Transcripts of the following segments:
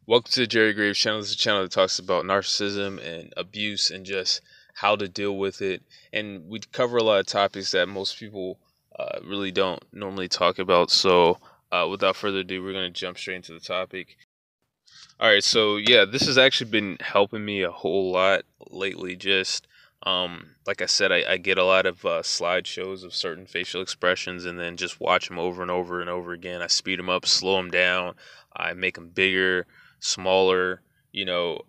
Welcome to the Jerry Graves channel. This is a channel that talks about narcissism and abuse and just how to deal with it. And we cover a lot of topics that most people really don't normally talk about. So without further ado, we're going to jump straight into the topic. All right, so yeah, this has actually been helping me a whole lot lately. Just like I said, I get a lot of slideshows of certain facial expressions, and then just watch them over and over and over again. I speed them up, slow them down, I make them bigger, smaller,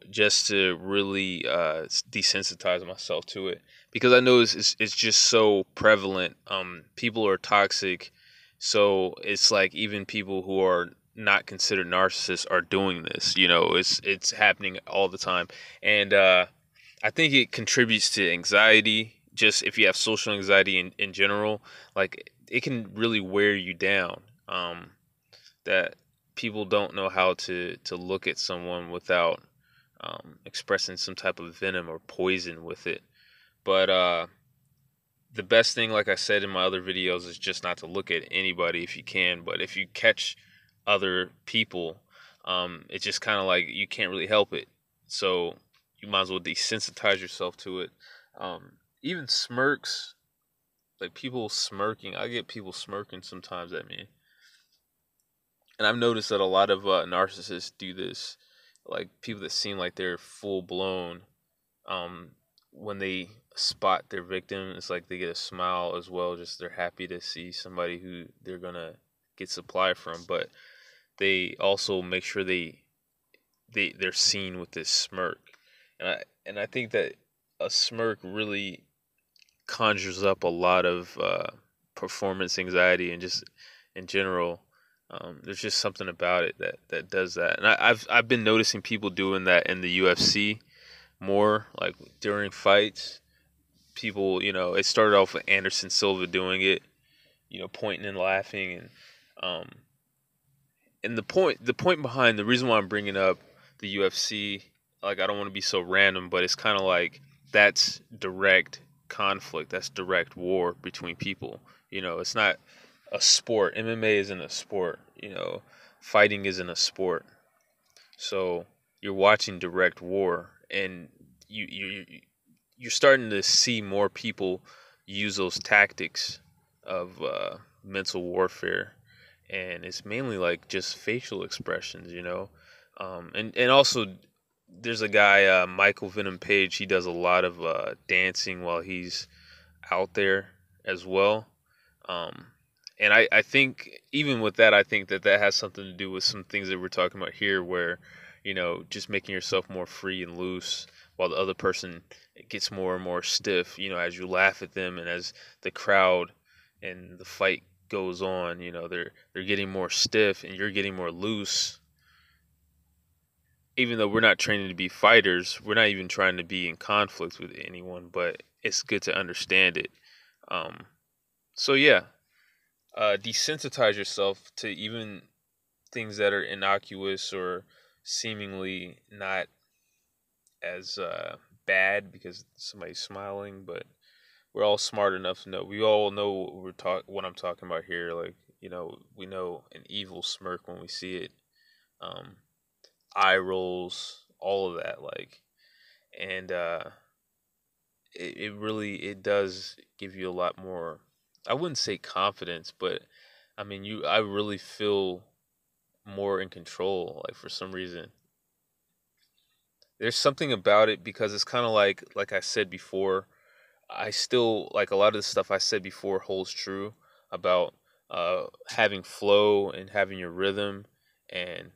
just to really desensitize myself to it, because I know it's just so prevalent. People are toxic, so it's like even people who are not considered narcissists are doing this. It's happening all the time, and I think it contributes to anxiety. Just if you have social anxiety in general, like it can really wear you down. That people don't know how to look at someone without expressing some type of venom or poison with it. But the best thing, like I said in my other videos, is just not to look at anybody if you can. But if you catch other people, it's just kind of like you can't really help it. So you might as well desensitize yourself to it. Even smirks, like people smirking, I get people smirking sometimes at me. And I've noticed that a lot of narcissists do this. Like people that seem like they're full blown, um, when they spot their victim, it's like they get a smile as well. Just they're happy to see somebody who they're gonna get supply from, but they also make sure they're seen with this smirk, and I think that a smirk really conjures up a lot of performance anxiety, and just in general, there's just something about it that does that. And I've been noticing people doing that in the UFC more, like during fights. People, it started off with Anderson Silva doing it, pointing and laughing, and the point behind the reason why I'm bringing up the UFC, like I don't want to be so random, but it's kind of like that's direct conflict, that's direct war between people. It's not a sport. MMA isn't a sport. Fighting isn't a sport. So you're watching direct war, and you're starting to see more people use those tactics of mental warfare, and it's mainly like just facial expressions. And also there's a guy, Michael Venom Page. He does a lot of dancing while he's out there as well. Um, and I think even with that, I think that has something to do with some things that we're talking about here, where just making yourself more free and loose, while the other person gets more and more stiff. As you laugh at them, and as the crowd and the fight goes on, they're getting more stiff, and you're getting more loose. Even though we're not training to be fighters, we're not even trying to be in conflict with anyone, but it's good to understand it. So yeah, desensitize yourself to even things that are innocuous or seemingly not as bad because somebody's smiling. But we're all smart enough to know. We all know what I'm talking about here. Like, we know an evil smirk when we see it. Um, Eye rolls, all of that. Like, and it really it does give you a lot more. I wouldn't say confidence, but I mean, I really feel more in control. Like for some reason, there's something about it, because it's kind of like I said before. I still like a lot of the stuff I said before holds true about having flow and having your rhythm, and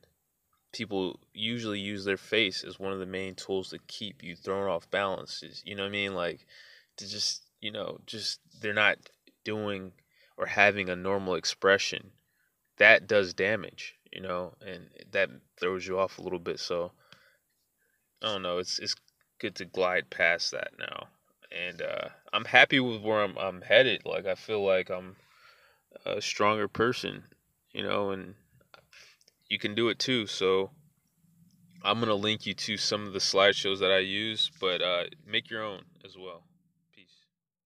people usually use their face as one of the main tools to keep you thrown off balance. You know what I mean? Like to just they're not doing or having a normal expression. That does damage, and that throws you off a little bit. So I don't know. It's good to glide past that now, and I'm happy with where I'm headed. Like I feel like I'm a stronger person, and you can do it too. So I'm gonna link you to some of the slideshows that I use, but make your own as well.